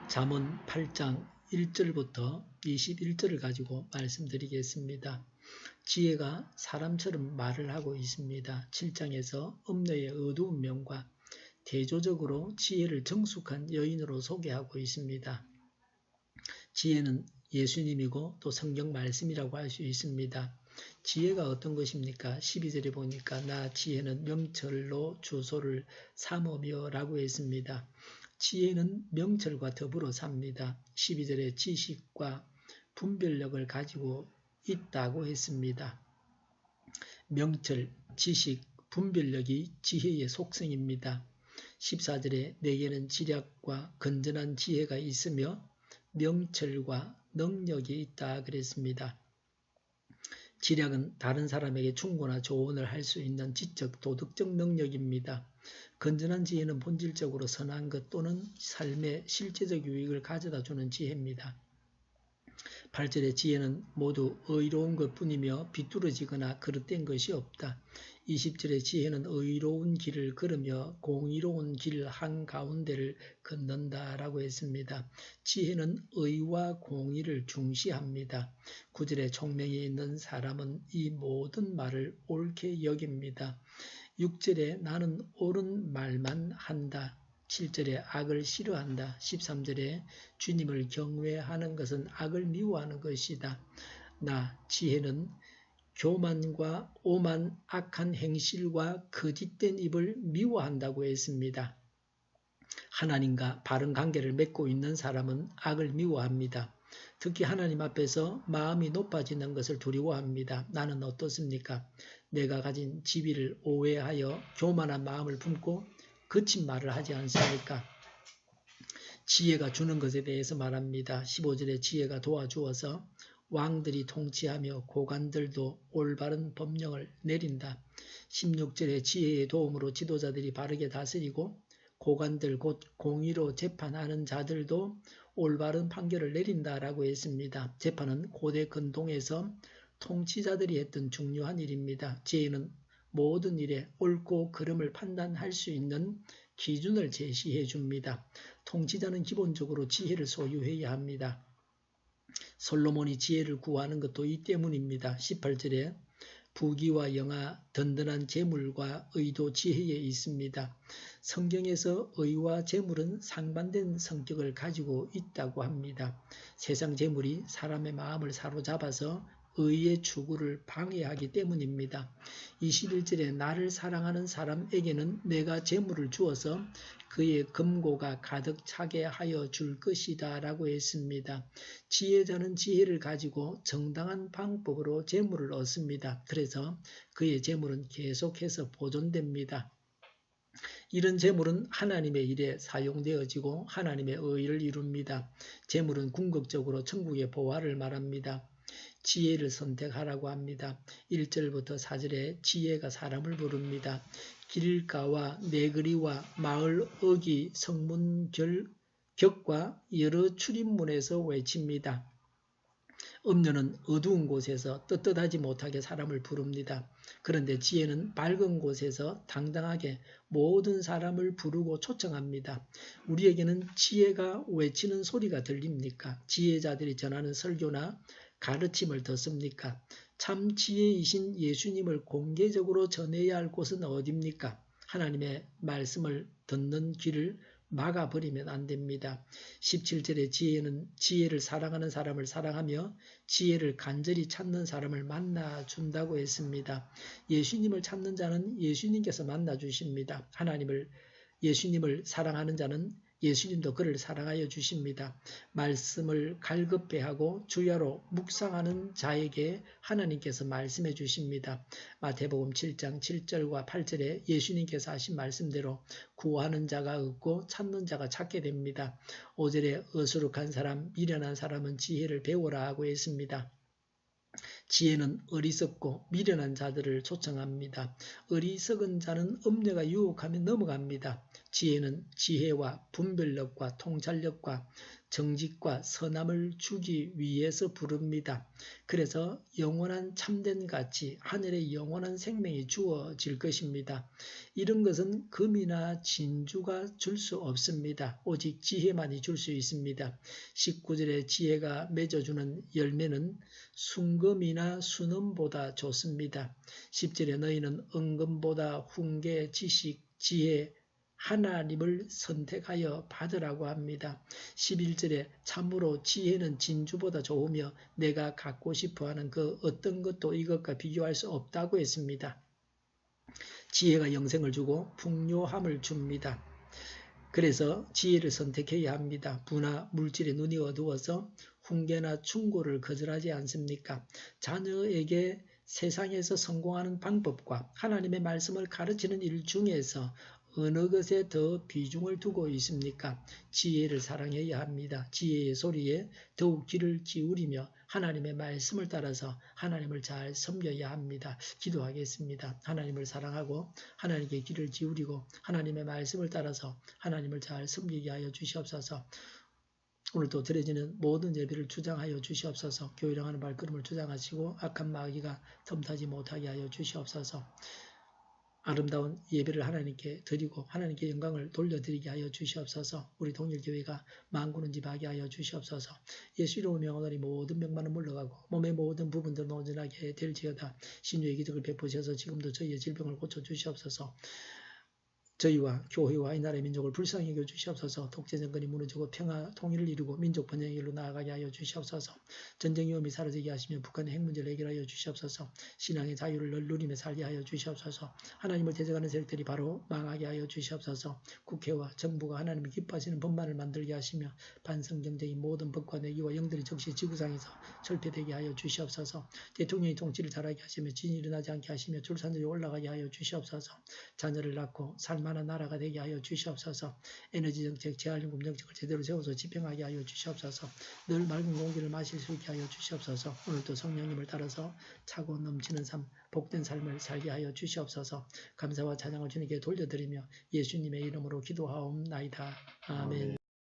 잠언 8장 1절부터 21절을 가지고 말씀드리겠습니다. 지혜가 사람처럼 말을 하고 있습니다. 7장에서 음녀의 어두운 면과 대조적으로 지혜를 정숙한 여인으로 소개하고 있습니다. 지혜는 예수님이고 또 성경 말씀이라고 할 수 있습니다. 지혜가 어떤 것입니까? 12절에 보니까 나 지혜는 명철로 주소를 삼으며 라고 했습니다. 지혜는 명철과 더불어 삽니다. 12절에 지식과 분별력을 가지고 있다고 했습니다. 명철, 지식, 분별력이 지혜의 속성입니다. 14절에 내게는 지략과 건전한 지혜가 있으며 명철과 능력이 있다 그랬습니다. 지략은 다른 사람에게 충고나 조언을 할 수 있는 지적, 도덕적 능력입니다. 건전한 지혜는 본질적으로 선한 것 또는 삶의 실제적 유익을 가져다 주는 지혜입니다. 8절의 지혜는 모두 의로운 것뿐이며 비뚤어지거나 그릇된 것이 없다. 20절의 지혜는 의로운 길을 걸으며 공의로운 길 한가운데를 걷는다라고 했습니다. 지혜는 의와 공의를 중시합니다. 9절에 총명이 있는 사람은 이 모든 말을 옳게 여깁니다. 6절에 나는 옳은 말만 한다. 7절에 악을 싫어한다. 13절에 주님을 경외하는 것은 악을 미워하는 것이다. 나 지혜는 교만과 오만 악한 행실과 거짓된 입을 미워한다고 했습니다. 하나님과 바른 관계를 맺고 있는 사람은 악을 미워합니다. 특히 하나님 앞에서 마음이 높아지는 것을 두려워합니다. 나는 어떻습니까? 내가 가진 지위를 오해하여 교만한 마음을 품고 거친 말을 하지 않습니까? 지혜가 주는 것에 대해서 말합니다. 15절에 지혜가 도와주어서 왕들이 통치하며 고관들도 올바른 법령을 내린다. 16절에 지혜의 도움으로 지도자들이 바르게 다스리고 고관들 곧 공의로 재판하는 자들도 올바른 판결을 내린다라고 했습니다. 재판은 고대 근동에서 통치자들이 했던 중요한 일입니다. 지혜는 모든 일에 옳고 그름을 판단할 수 있는 기준을 제시해 줍니다. 통치자는 기본적으로 지혜를 소유해야 합니다. 솔로몬이 지혜를 구하는 것도 이 때문입니다. 18절에 부귀와 영화, 든든한 재물과 의도 지혜에 있습니다. 성경에서 의와 재물은 상반된 성격을 가지고 있다고 합니다. 세상 재물이 사람의 마음을 사로잡아서 의의 추구를 방해하기 때문입니다. 21절에 나를 사랑하는 사람에게는 내가 재물을 주어서 그의 금고가 가득 차게 하여 줄 것이다 라고 했습니다. 지혜자는 지혜를 가지고 정당한 방법으로 재물을 얻습니다. 그래서 그의 재물은 계속해서 보존됩니다. 이런 재물은 하나님의 일에 사용되어지고 하나님의 의를 이룹니다. 재물은 궁극적으로 천국의 보화를 말합니다. 지혜를 선택하라고 합니다. 1절부터 4절에 지혜가 사람을 부릅니다. 길가와 네거리와 마을 어귀 성문 격과 여러 출입문에서 외칩니다. 음녀는 어두운 곳에서 떳떳하지 못하게 사람을 부릅니다. 그런데 지혜는 밝은 곳에서 당당하게 모든 사람을 부르고 초청합니다. 우리에게는 지혜가 외치는 소리가 들립니까? 지혜자들이 전하는 설교나 가르침을 듣습니까? 참 지혜이신 예수님을 공개적으로 전해야 할 곳은 어디입니까? 하나님의 말씀을 듣는 귀를 막아버리면 안 됩니다. 17절에 지혜는 지혜를 사랑하는 사람을 사랑하며 지혜를 간절히 찾는 사람을 만나준다고 했습니다. 예수님을 찾는 자는 예수님께서 만나주십니다. 예수님을 사랑하는 자는 예수님도 그를 사랑하여 주십니다. 말씀을 갈급해하고 주야로 묵상하는 자에게 하나님께서 말씀해 주십니다. 마태복음 7장 7절과 8절에 예수님께서 하신 말씀대로 구하는 자가 얻고 찾는 자가 찾게 됩니다. 5절에 어수룩한 사람, 미련한 사람은 지혜를 배우라 하고 했습니다. 지혜는 어리석고 미련한 자들을 초청합니다. 어리석은 자는 음녀가 유혹하면 넘어갑니다. 지혜는 지혜와 분별력과 통찰력과 정직과 선함을 주기 위해서 부릅니다. 그래서 영원한 참된 가치, 하늘의 영원한 생명이 주어질 것입니다. 이런 것은 금이나 진주가 줄 수 없습니다. 오직 지혜만이 줄 수 있습니다. 19절에 지혜가 맺어주는 열매는 순금이나 순음보다 좋습니다. 10절에 너희는 은금보다 훈계, 지식, 지혜, 하나님을 선택하여 받으라고 합니다. 11절에 참으로 지혜는 진주보다 좋으며 내가 갖고 싶어하는 그 어떤 것도 이것과 비교할 수 없다고 했습니다. 지혜가 영생을 주고 풍요함을 줍니다. 그래서 지혜를 선택해야 합니다. 부나 물질에 눈이 어두워서 훈계나 충고를 거절하지 않습니까? 자녀에게 세상에서 성공하는 방법과 하나님의 말씀을 가르치는 일 중에서 어느 것에 더 비중을 두고 있습니까? 지혜를 사랑해야 합니다. 지혜의 소리에 더욱 귀를 기울이며 하나님의 말씀을 따라서 하나님을 잘 섬겨야 합니다. 기도하겠습니다. 하나님을 사랑하고 하나님께 귀를 기울이고 하나님의 말씀을 따라서 하나님을 잘 섬기게 하여 주시옵소서. 오늘도 드려지는 모든 예배를 주장하여 주시옵소서. 교회랑 하는 발걸음을 주장하시고 악한 마귀가 틈타지 못하게 하여 주시옵소서. 아름다운 예배를 하나님께 드리고 하나님께 영광을 돌려드리게 하여 주시옵소서. 우리 동일교회가 만군은집하게 하여 주시옵소서. 예수 이름으로 명하노니 모든 병만은 물러가고 몸의 모든 부분들 온전하게 될지어다. 신유의 기적을 베푸셔서 지금도 저희의 질병을 고쳐주시옵소서. 저희와 교회와 이 나라의 민족을 불쌍히 여겨 주시옵소서. 독재 정권이 무너지고 평화 통일을 이루고 민족 번영의 길로 나아가게 하여 주시옵소서. 전쟁 위험이 사라지게 하시며 북한의 핵 문제를 해결하여 주시옵소서. 신앙의 자유를 늘 누리며 살게 하여 주시옵소서. 하나님을 대적하는 세력들이 바로 망하게 하여 주시옵소서. 국회와 정부가 하나님이 기뻐하시는 법만을 만들게 하시며 반성경제의 모든 법과 내기와 영들이 적시 지구상에서 철폐되게 하여 주시옵소서. 대통령이 통치를 잘하게 하시며 진이 일어나지 않게 하시며 출산율이 올라가게 하여 주시옵소서. 자녀를 낳고 살만한 나라가 되게 하여 주시옵소서. 에너지 정책, 재활용금 정책을 제대로 세워서 집행하게 하여 주시옵소서. 늘 맑은 공기를 마실 수 있게 하여 주시옵소서. 오늘도 성령님을 따라서 차고 넘치는 삶, 복된 삶을 살게 하여 주시옵소서. 감사와 찬양을 주님께 돌려드리며 예수님의 이름으로 기도하옵나이다. 아멘.